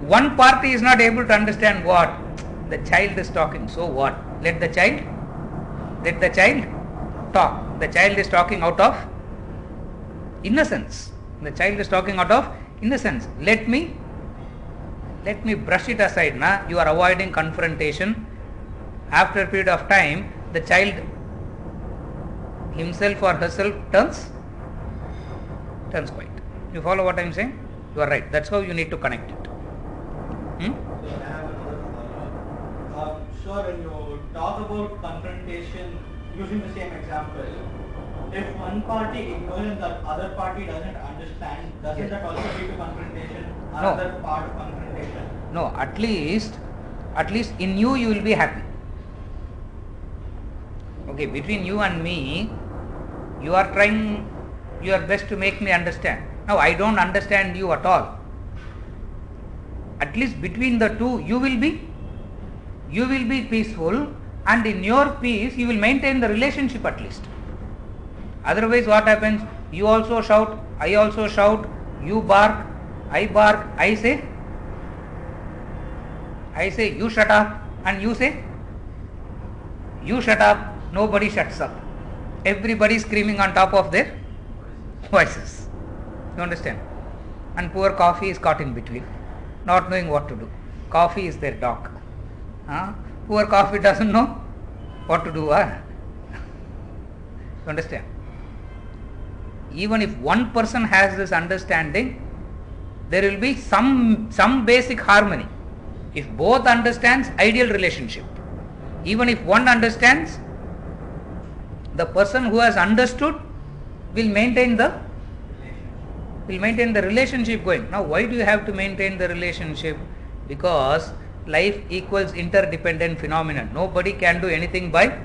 One party is not able to understand what the child is talking. So what? Let the child talk. The child is talking out of innocence. The child is talking out of innocence. Let me brush it aside. You are avoiding confrontation. After a period of time, the child himself or herself turns quiet. You follow what I am saying? You are right. That's how you need to connect it. So I have another follow-up. Sure, when you talk about confrontation, using the same example, if one party ignores and the other party doesn't understand, doesn't Yes. that also lead to confrontation? No. Another part of confrontation. No, at least in you will be happy. Okay, between you and me, you are trying your best to make me understand. Now I don't understand you at all. At least between the two, you will be peaceful, and in your peace you will maintain the relationship at least. Otherwise what happens? You also shout, I also shout, you bark, I say you shut up, and you say you shut up. Nobody shuts up. Everybody screaming on top of their voices. You understand? And poor coffee is caught in between, not knowing what to do. Coffee is their dog. Poor coffee doesn't know what to do. You understand? Even if one person has this understanding, there will be some basic harmony. If both understands, ideal relationship. Even if one understands, the person who has understood will maintain the relationship going. Now why do you have to maintain the relationship? Because life equals interdependent phenomenon. Nobody can do anything by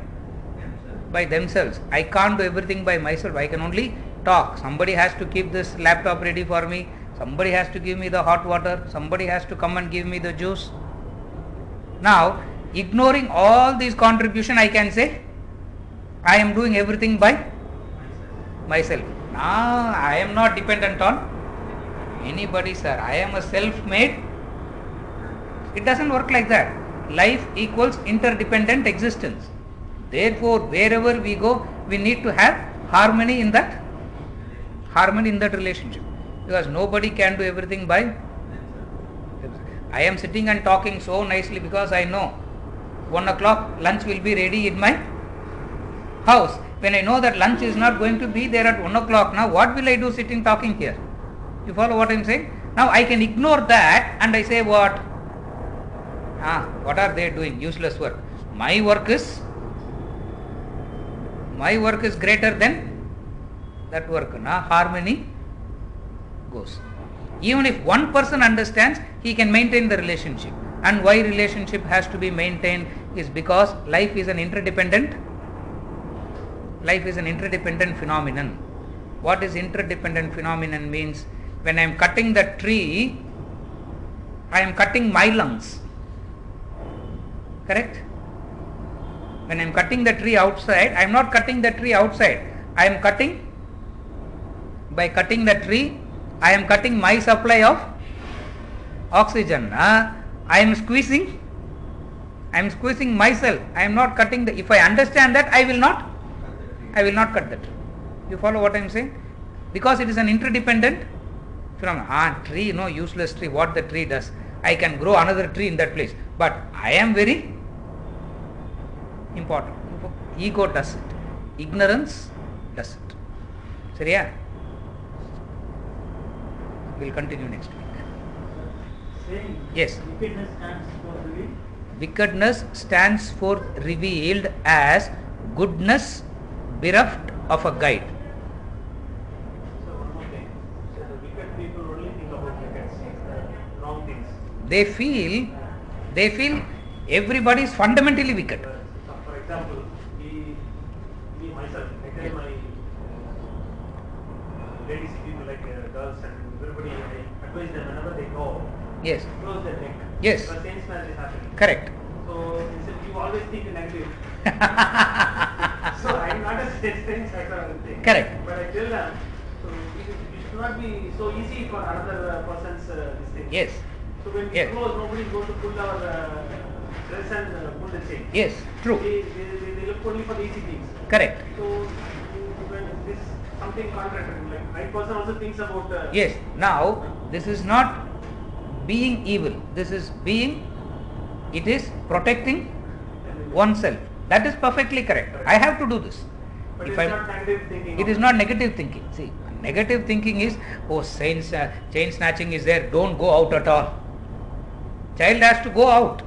themselves. I can't do everything by myself. I can only talk. Somebody has to keep this laptop ready for me. Somebody has to give me the hot water. Somebody has to come and give me the juice. Now, ignoring all these contribution, I can say I am doing everything by myself. Now I am not dependent on anybody, sir. I am a self-made. It doesn't work like that. Life equals interdependent existence. Therefore, wherever we go, we need to have harmony in that relationship. Because nobody can do everything by. I am sitting and talking so nicely because I know 1 o'clock lunch will be ready in my house. When I know that lunch is not going to be there at 1 o'clock, now what will I do sitting talking here? You follow what I am saying? Now I can ignore that and I say what? What are they doing? Useless work. My work is greater than that work. Now harmony goes. Even if one person understands, he can maintain the relationship. And why relationship has to be maintained is because life is an interdependent phenomenon. What is interdependent phenomenon means? When I am cutting the tree, I am cutting my lungs. Correct? When I am cutting the tree outside, I am not cutting the tree outside. I am cutting, by cutting the tree, I am cutting my supply of oxygen. I am squeezing myself. I am not cutting the, if I understand that, I will not cut the tree. You follow what I am saying? Because it is an interdependent phenomenon. Tree, no useless tree, what the tree does. I can grow another tree in that place. But I am very important. Ego does it. Ignorance does it. Seriya? We will continue next week. Saying Yes. wickedness stands for revealed. Wickedness stands for revealed as goodness bereft of a guide. So one more thing. So the wicked people only think about wicked things, the wrong things. They feel everybody is fundamentally wicked. So for example, me myself, I tell my ladies people like girls and everybody, I advise them whenever they go, Yes. close their neck. Yes. Because same smell is happening. Correct. So you always think negative. So I'm not a sense thing. Correct. But I tell them, so it should not be so easy for another person's this thing. Yes. So when we Yes. close, nobody is going to pull our dress and pull the chain. Yes. True. They look only for the easy things. Correct. So when this something contradictory, like right person also thinks about. Yes. Now this is not being evil. This is being. It is protecting oneself. That is perfectly correct. I have to do this. But If it's not negative thinking. It is not negative thinking. See, negative thinking is, oh, chain snatching is there, don't go out at all. Child has to go out.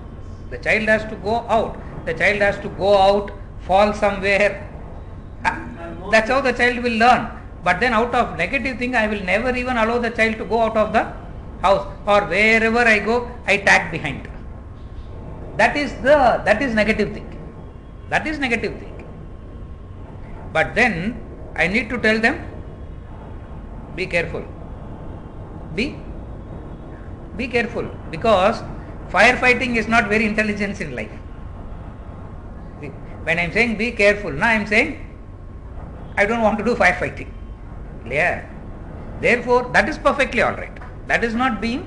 The child has to go out. The child has to go out, fall somewhere. That's how the child will learn. But then out of negative thing, I will never even allow the child to go out of the house, or wherever I go, I tag behind. That is negative thinking. That is negative thinking. But then I need to tell them, be careful. Be careful, because firefighting is not very intelligent in life. See, when I am saying be careful, now I am saying I don't want to do firefighting. Clear? Therefore, that is perfectly all right. That is not being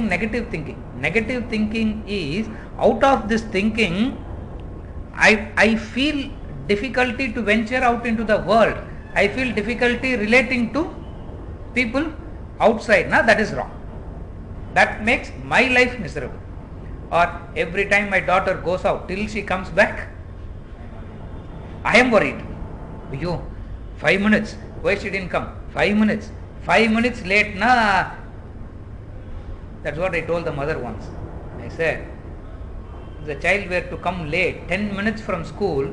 negative thinking. Negative thinking is, out of this thinking, I feel difficulty to venture out into the world. I feel difficulty relating to people outside. Now that is wrong. That makes my life miserable. Or every time my daughter goes out, till she comes back, I am worried. You, 5 minutes. Why she didn't come? 5 minutes. 5 minutes late, na. That's what I told the mother once. I said, if the child were to come late, 10 minutes from school,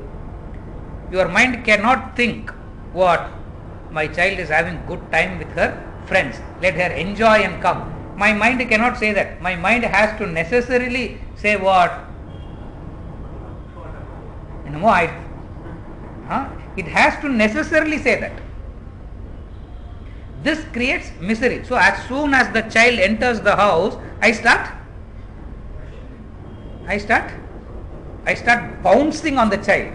your mind cannot think, what? My child is having good time with her friends. Let her enjoy and come. My mind cannot say that. My mind has to necessarily say what? It has to necessarily say that. This creates misery. So as soon as the child enters the house, I start bouncing on the child.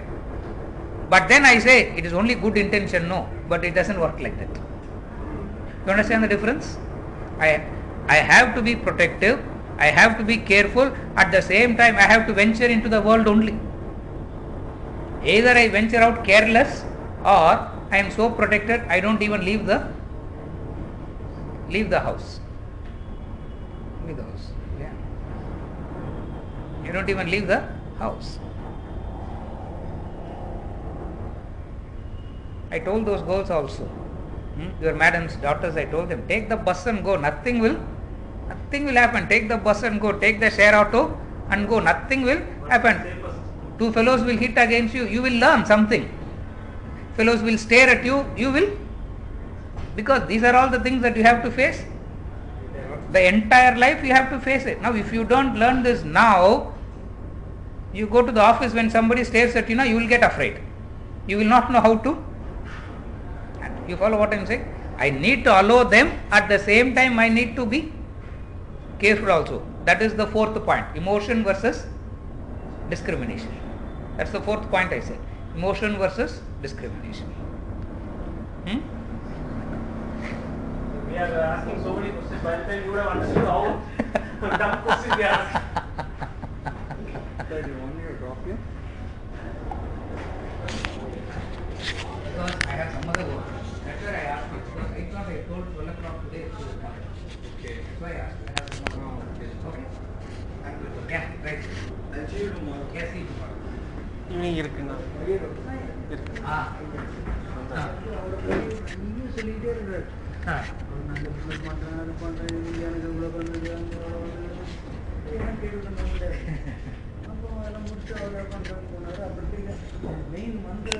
But then I say, it is only good intention. No, but it doesn't work like that. You understand the difference? I have to be protective. I have to be careful. At the same time, I have to venture into the world only. Either I venture out careless, or I am so protected, I don't even leave the house. Leave the house. Yeah. You don't even leave the house. I told those girls also, your madam's daughters, I told them, take the bus and go. Nothing will happen. Take the bus and go. Take the share auto and go. Nothing will happen. Two fellows will hit against you. You will learn something. Fellows will stare at you. You will, because these are all the things that you have to face. The entire life you have to face it. Now, if you don't learn this now, you go to the office, when somebody stares at you, now you will get afraid. You will not know how to. You follow what I am saying? I need to allow them. At the same time, I need to be careful also. That is the fourth point. Emotion versus discrimination. That's the fourth point I said. Emotion versus discrimination. We are asking so many questions. By the time you would have understood how dumb questions we are asking. Sir, you want me to drop you? Because I have some other work. That's why I asked you. Because I thought I told 12 o'clock today it will come. Okay. That's why I asked you. I have some other work. Okay? Thank you. Yeah, right. I'll see you tomorrow. Yes, see you tomorrow. Evening இருக்குண்ணா main வந்து